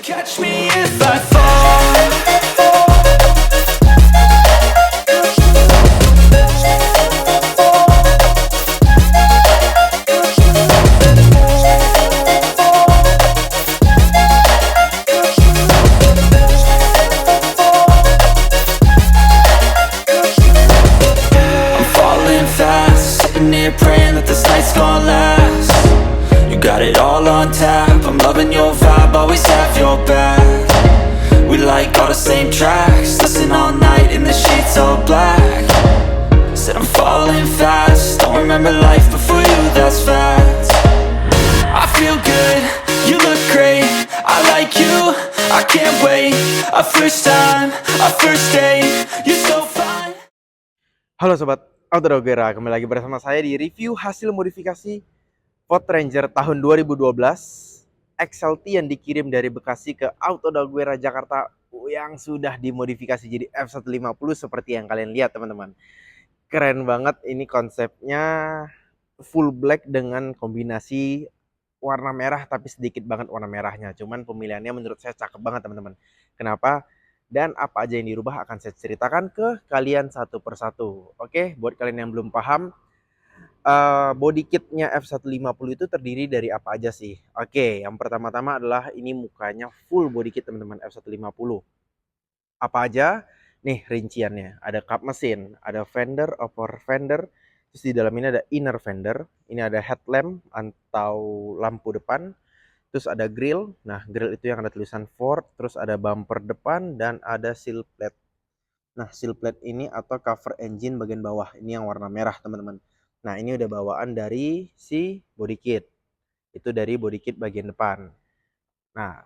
Catch me if I fall. I'm falling fast, sitting here praying that this night's gonna last. You got it all on tap, I'm loving your vibe, always have your back. We like all the same tracks, listen all night in the sheets all black. Said I'm falling fast, don't remember life before you, that's facts. I feel good, you look great, I like you, I can't wait. A first time, a first date, you're so fine. Halo Sobat Autodogera, kembali lagi bersama saya di review hasil modifikasi Ford Ranger tahun 2012 XLT yang dikirim dari Bekasi ke Autodogera Jakarta yang sudah dimodifikasi jadi F150 seperti yang kalian lihat teman-teman. Keren banget, ini konsepnya full black dengan kombinasi warna merah tapi sedikit banget warna merahnya. Cuman pemilihannya menurut saya cakep banget teman-teman. Kenapa? Dan apa aja yang dirubah akan saya ceritakan ke kalian satu persatu. Oke, buat kalian yang belum paham, body kitnya F150 itu terdiri dari apa aja sih? Oke, yang pertama-tama adalah ini mukanya full body kit teman-teman F150. Apa aja? Nih rinciannya. Ada kap mesin, ada fender, upper fender, terus di dalam ini ada inner fender, ini ada headlamp atau lampu depan, terus ada grill. Nah, grill itu yang ada tulisan Ford, terus ada bumper depan dan ada seal plate. Nah, seal plate ini atau cover engine bagian bawah, ini yang warna merah, teman-teman. Nah, ini udah bawaan dari si body kit. Itu dari body kit bagian depan. Nah,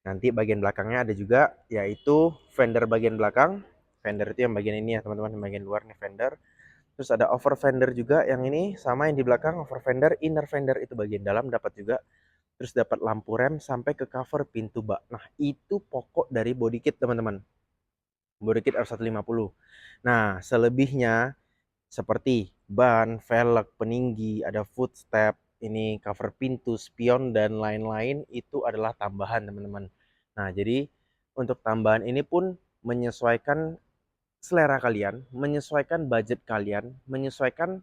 nanti bagian belakangnya ada juga, yaitu fender bagian belakang. Fender itu yang bagian ini ya, teman-teman, yang bagian luar nih fender. Terus ada over fender juga, yang ini sama yang di belakang, over fender, inner fender itu bagian dalam dapat juga. Terus dapat lampu rem sampai ke cover pintu bak. Nah, itu pokok dari body kit, teman-teman. Body kit F150. Nah, selebihnya seperti ban, velg, peninggi, ada footstep, ini cover pintu, spion, dan lain-lain itu adalah tambahan, teman-teman. Nah, jadi untuk tambahan ini pun menyesuaikan selera kalian, menyesuaikan budget kalian, menyesuaikan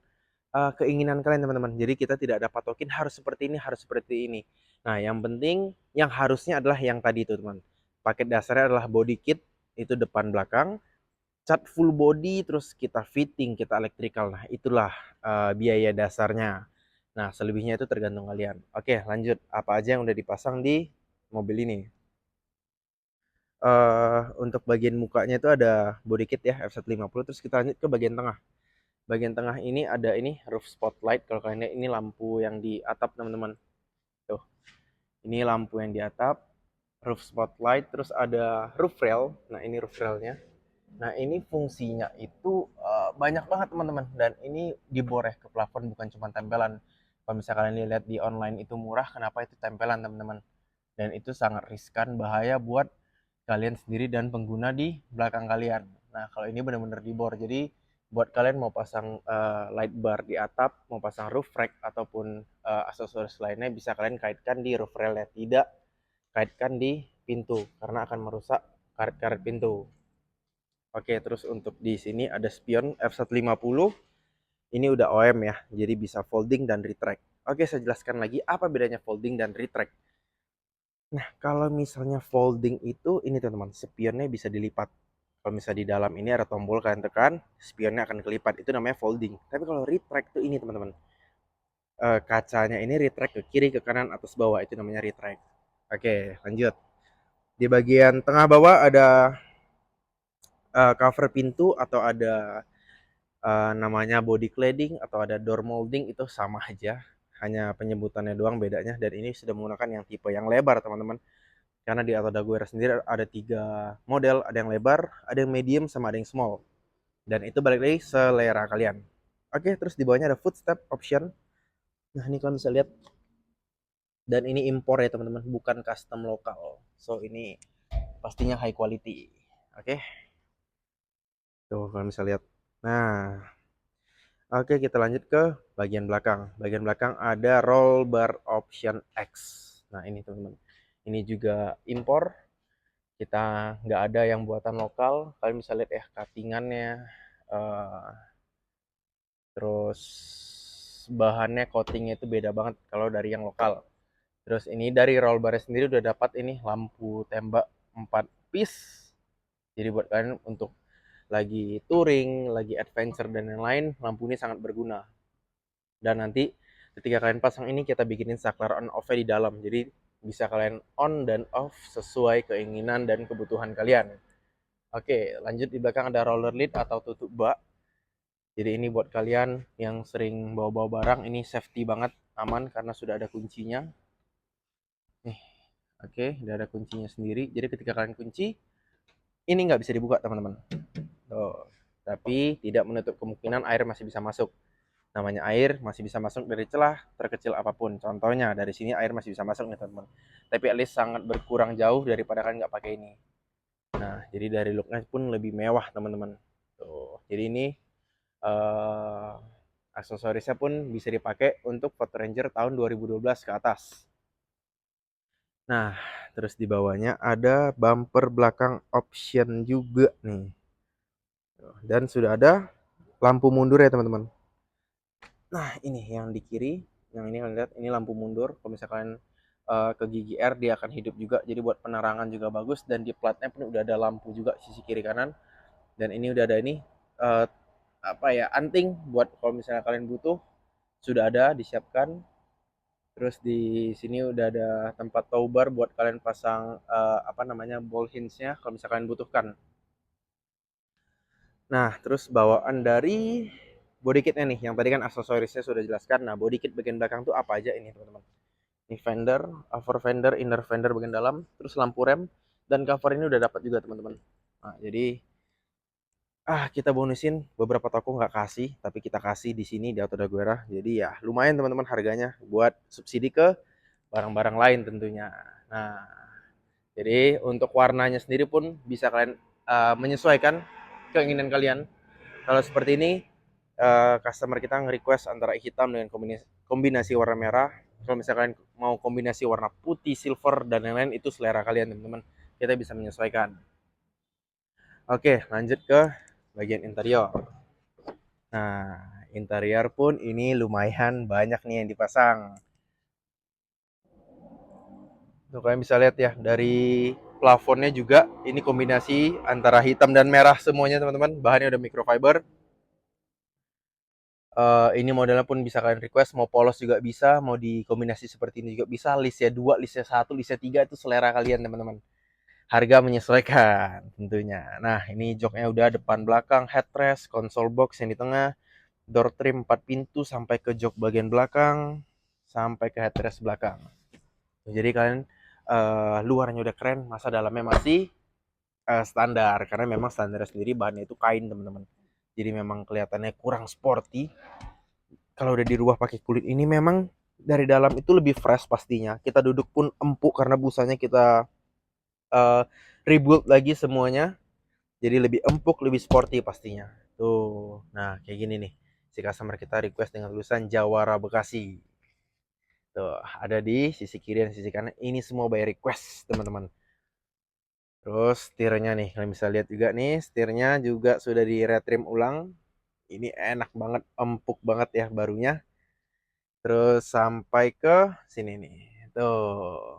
keinginan kalian, teman-teman. Jadi kita tidak ada patokin harus seperti ini, harus seperti ini. Nah, yang penting yang harusnya adalah yang tadi itu, teman. Paket dasarnya adalah body kit, itu depan belakang, cat full body, terus kita fitting, kita electrical. Nah, itulah biaya dasarnya. Nah, selebihnya itu tergantung kalian. Oke, lanjut. Apa aja yang udah dipasang di mobil ini? Untuk bagian mukanya itu ada body kit ya F150. Terus kita lanjut ke bagian tengah. Bagian tengah ini ada ini roof spotlight. Kalau kalian lihat ini lampu yang di atap, teman-teman. Tuh, ini lampu yang di atap, roof spotlight. Terus ada roof rail. Nah, ini roof railnya. Nah, ini fungsinya itu banyak banget, teman-teman. Dan ini diboreh ke plafon, bukan cuma tempelan. Kalau misalnya kalian lihat di online itu murah, kenapa itu tempelan, teman-teman? Dan itu sangat riskan, bahaya buat kalian sendiri dan pengguna di belakang kalian. Nah, kalau ini benar-benar dibor. Jadi buat kalian mau pasang light bar di atap, mau pasang roof rack ataupun aksesoris lainnya, bisa kalian kaitkan di roof rail-nya. Tidak kaitkan di pintu karena akan merusak karet-karet pintu. Oke, terus untuk di sini ada spion F150. Ini udah OM ya, jadi bisa folding dan retract. Oke, saya jelaskan lagi apa bedanya folding dan retract. Nah, kalau misalnya folding itu ini teman-teman, spionnya bisa dilipat. Kalau misalnya di dalam ini ada tombol, kalian tekan, spionnya akan kelipat. Itu namanya folding. Tapi kalau retract itu ini teman-teman, kacanya ini retract ke kiri, ke kanan, atas, bawah. Itu namanya retract. Oke, lanjut. Di bagian tengah bawah ada cover pintu atau ada namanya body cladding atau ada door molding, itu sama aja, hanya penyebutannya doang bedanya. Dan ini sudah menggunakan yang tipe yang lebar, teman-teman, karena di Autodaguerre sendiri ada 3 model, ada yang lebar, ada yang medium, sama ada yang small, dan itu balik lagi selera kalian. Oke, terus di bawahnya ada footstep option. Nah, ini kalian bisa lihat, dan ini impor ya teman-teman, bukan custom lokal, so ini pastinya high quality. Oke, tuh kalian bisa lihat. Nah, oke, kita lanjut ke bagian belakang. Bagian belakang ada roll bar option X. Nah, ini teman-teman. Ini juga impor, kita nggak ada yang buatan lokal. Kalian bisa lihat ya cuttingannya, eh, terus bahannya, coatingnya itu beda banget kalau dari yang lokal. Terus ini dari roll bar sendiri udah dapat ini lampu tembak 4 piece. Jadi buat kalian untuk lagi touring, lagi adventure dan lain-lain, lampu ini sangat berguna. Dan nanti ketika kalian pasang ini kita bikinin saklar on off di dalam. Jadi bisa kalian on dan off sesuai keinginan dan kebutuhan kalian. Oke, lanjut di belakang ada roller lid atau tutup bak. Jadi ini buat kalian yang sering bawa-bawa barang, ini safety banget, aman karena sudah ada kuncinya. Nih, oke, udah ada kuncinya sendiri. Jadi ketika kalian kunci, ini nggak bisa dibuka teman-teman. Tuh. Tapi tidak menutup kemungkinan air masih bisa masuk. Namanya air masih bisa masuk dari celah terkecil apapun. Contohnya dari sini air masih bisa masuk nih teman-teman. Tapi at least sangat berkurang jauh daripada kalian nggak pakai ini. Nah, jadi dari looknya pun lebih mewah teman-teman. Tuh. Jadi ini aksesorisnya pun bisa dipakai untuk Ford Ranger tahun 2012 ke atas. Nah, terus di bawahnya ada bumper belakang option juga nih. Dan sudah ada lampu mundur ya teman-teman. Nah, ini yang di kiri, yang ini kalian lihat, ini lampu mundur. Kalau misalkan ke gigi R dia akan hidup juga. Jadi buat penerangan juga bagus dan di platnya pun udah ada lampu juga sisi kiri kanan. Dan ini udah ada ini uh, apa ya, anting buat kalau misalnya kalian butuh, sudah ada disiapkan. Terus di sini udah ada tempat tow bar buat kalian pasang apa namanya, ball hinge-nya kalau misalkan kalian butuhkan. Nah, terus bawaan dari body kitnya nih, yang tadi kan aksesorisnya sudah jelaskan. Nah, body kit bagian belakang tuh apa aja ini teman-teman. Ini fender, over fender, inner fender bagian dalam, terus lampu rem, dan cover ini udah dapat juga teman-teman. Nah, jadi kita bonusin, beberapa toko nggak kasih, tapi kita kasih di sini di Auto Daguerre. Jadi ya lumayan teman-teman harganya buat subsidi ke barang-barang lain tentunya. Nah, jadi untuk warnanya sendiri pun bisa kalian menyesuaikan keinginan kalian. Kalau seperti ini, customer kita nge-request antara hitam dengan kombinasi warna merah. Kalau misalkan mau kombinasi warna putih, silver, dan lain-lain, itu selera kalian teman-teman. Kita bisa menyesuaikan. Oke, lanjut ke bagian interior. Nah, interior pun ini lumayan banyak nih yang dipasang. Tuh, kalian bisa lihat ya, dari plafonnya juga ini kombinasi antara hitam dan merah semuanya teman-teman. Bahannya udah microfiber. Ini modelnya pun bisa kalian request, mau polos juga bisa, mau dikombinasi seperti ini juga bisa. Listnya 2, listnya 1, listnya 3 itu selera kalian teman-teman. Harga menyesuaikan tentunya. Nah, ini joknya udah depan belakang, headrest, console box yang di tengah, door trim 4 pintu sampai ke jok bagian belakang, sampai ke headrest belakang. Jadi kalian luarnya udah keren, masa dalamnya masih standar, karena memang standarnya sendiri bahannya itu kain teman-teman. Jadi memang kelihatannya kurang sporty. Kalau udah dirubah pakai kulit ini memang dari dalam itu lebih fresh pastinya. Kita duduk pun empuk karena busanya kita uh, rebuild lagi semuanya. Jadi lebih empuk, lebih sporty pastinya. Tuh, nah kayak gini nih. Si customer kita request dengan tulisan Jawara Bekasi. Tuh, ada di sisi kiri dan sisi kanan. Ini semua by request, teman-teman. Terus setirnya nih, kalian bisa lihat juga nih, setirnya juga sudah di retrim ulang. Ini enak banget, empuk banget ya barunya. Terus sampai ke sini nih. Tuh.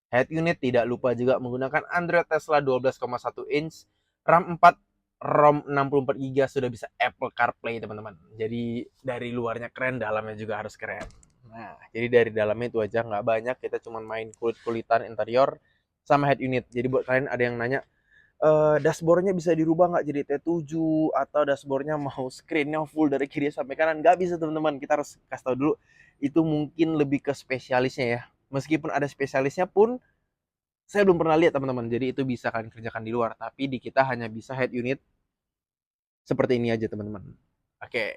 Head unit tidak lupa juga menggunakan Android Tesla 12,1 inch, RAM 4, ROM 64 GB, sudah bisa Apple CarPlay teman-teman. Jadi dari luarnya keren, dalamnya juga harus keren. Nah, jadi dari dalamnya itu aja nggak banyak, kita cuma main kulit-kulitan interior sama head unit. Jadi buat kalian ada yang nanya, dashboardnya bisa dirubah nggak jadi T7, atau dashboardnya mau screennya full dari kiri sampai kanan? Nggak bisa teman-teman, kita harus kasih tahu dulu. Itu mungkin lebih ke spesialisnya ya. Meskipun ada spesialisnya pun, saya belum pernah lihat teman-teman. Jadi itu bisa kalian kerjakan di luar. Tapi di kita hanya bisa head unit seperti ini aja teman-teman. Oke.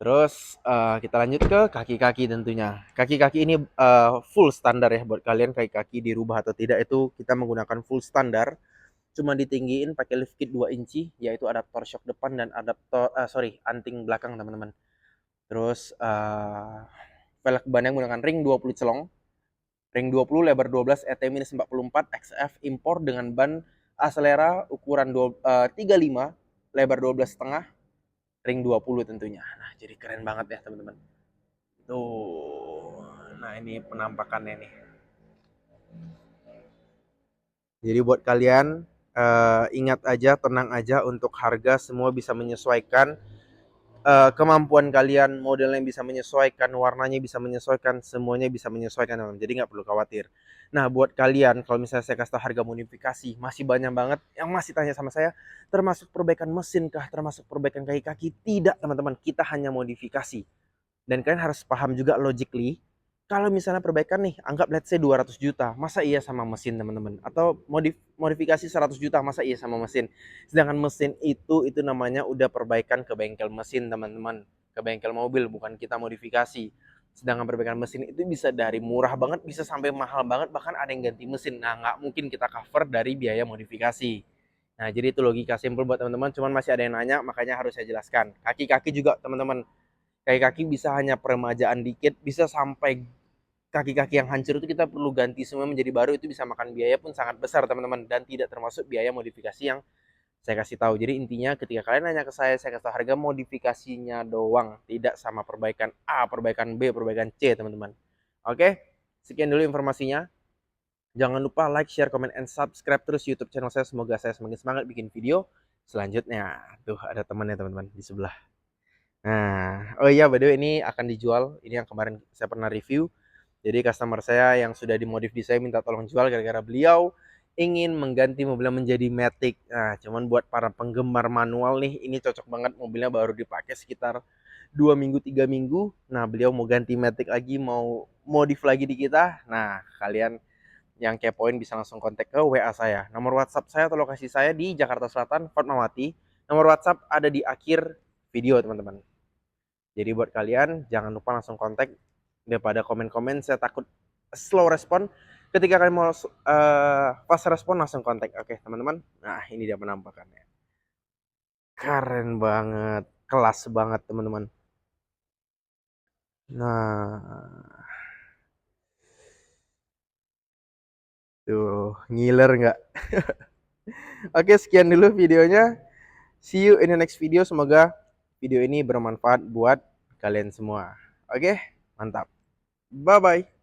Terus kita lanjut ke kaki-kaki tentunya. Kaki-kaki ini full standar ya buat kalian, kaki-kaki dirubah atau tidak itu kita menggunakan full standar. Cuma ditinggiin pakai lift kit 2 inci, yaitu adaptor shock depan dan anting belakang teman-teman. Terus velg ban yang menggunakan ring 20 celong. Ring 20 lebar 12 ET-44 XF impor dengan ban Acelera ukuran 35 lebar 12,5 ring 20 tentunya. Nah, jadi keren banget ya teman-teman. Tuh. Nah, ini penampakannya nih. Jadi buat kalian ingat aja, tenang aja, untuk harga semua bisa menyesuaikan, kemampuan kalian, modelnya bisa menyesuaikan, warnanya bisa menyesuaikan, semuanya bisa menyesuaikan teman-teman. Jadi nggak perlu khawatir. Nah, buat kalian kalau misalnya saya kasih tahu harga modifikasi, masih banyak banget yang masih tanya sama saya, termasuk perbaikan mesin kah, termasuk perbaikan kaki-kaki? Tidak teman-teman, kita hanya modifikasi. Dan kalian harus paham juga logically, kalau misalnya perbaikan nih, anggap let's say 200 juta, masa iya sama mesin teman-teman? Atau modifikasi 100 juta, masa iya sama mesin? Sedangkan mesin itu namanya udah perbaikan ke bengkel mesin teman-teman, ke bengkel mobil, bukan kita modifikasi. Sedangkan perbaikan mesin itu bisa dari murah banget, bisa sampai mahal banget, bahkan ada yang ganti mesin. Nah, nggak mungkin kita cover dari biaya modifikasi. Nah, jadi itu logika simpel buat teman-teman, cuman masih ada yang nanya, makanya harus saya jelaskan. Kaki-kaki juga teman-teman, kaki-kaki bisa hanya peremajaan dikit, bisa sampai kaki-kaki yang hancur itu kita perlu ganti semua menjadi baru, itu bisa makan biaya pun sangat besar teman-teman, dan tidak termasuk biaya modifikasi yang saya kasih tahu. Jadi intinya ketika kalian nanya ke saya kasih tahu harga modifikasinya doang, tidak sama perbaikan A, perbaikan B, perbaikan C teman-teman. Oke, sekian dulu informasinya. Jangan lupa like, share, comment, and subscribe terus YouTube channel saya. Semoga saya semakin semangat bikin video selanjutnya. Tuh ada temannya teman-teman di sebelah. Nah, oh iya, by the way, ini akan dijual. Ini yang kemarin saya pernah review. Jadi customer saya yang sudah dimodif di saya minta tolong jual gara-gara beliau ingin mengganti mobilnya menjadi Matic. Nah, cuman buat para penggemar manual nih, ini cocok banget, mobilnya baru dipakai sekitar 2 minggu 3 minggu. Nah, beliau mau ganti Matic lagi, mau modif lagi di kita. Nah, kalian yang kepoin bisa langsung kontak ke WA saya. Nomor WhatsApp saya atau lokasi saya di Jakarta Selatan, Fatmawati. Nomor WhatsApp ada di akhir video, teman-teman. Jadi buat kalian jangan lupa langsung kontak, daripada komen-komen saya takut slow respon. Ketika kalian mau fast respon langsung kontak. Oke teman-teman, nah ini dia penampakannya, keren banget, kelas banget teman-teman. Nah tuh, ngiler nggak? Oke, sekian dulu videonya, see you in the next video. Semoga video ini bermanfaat buat kalian semua. Oke, mantap, bye bye.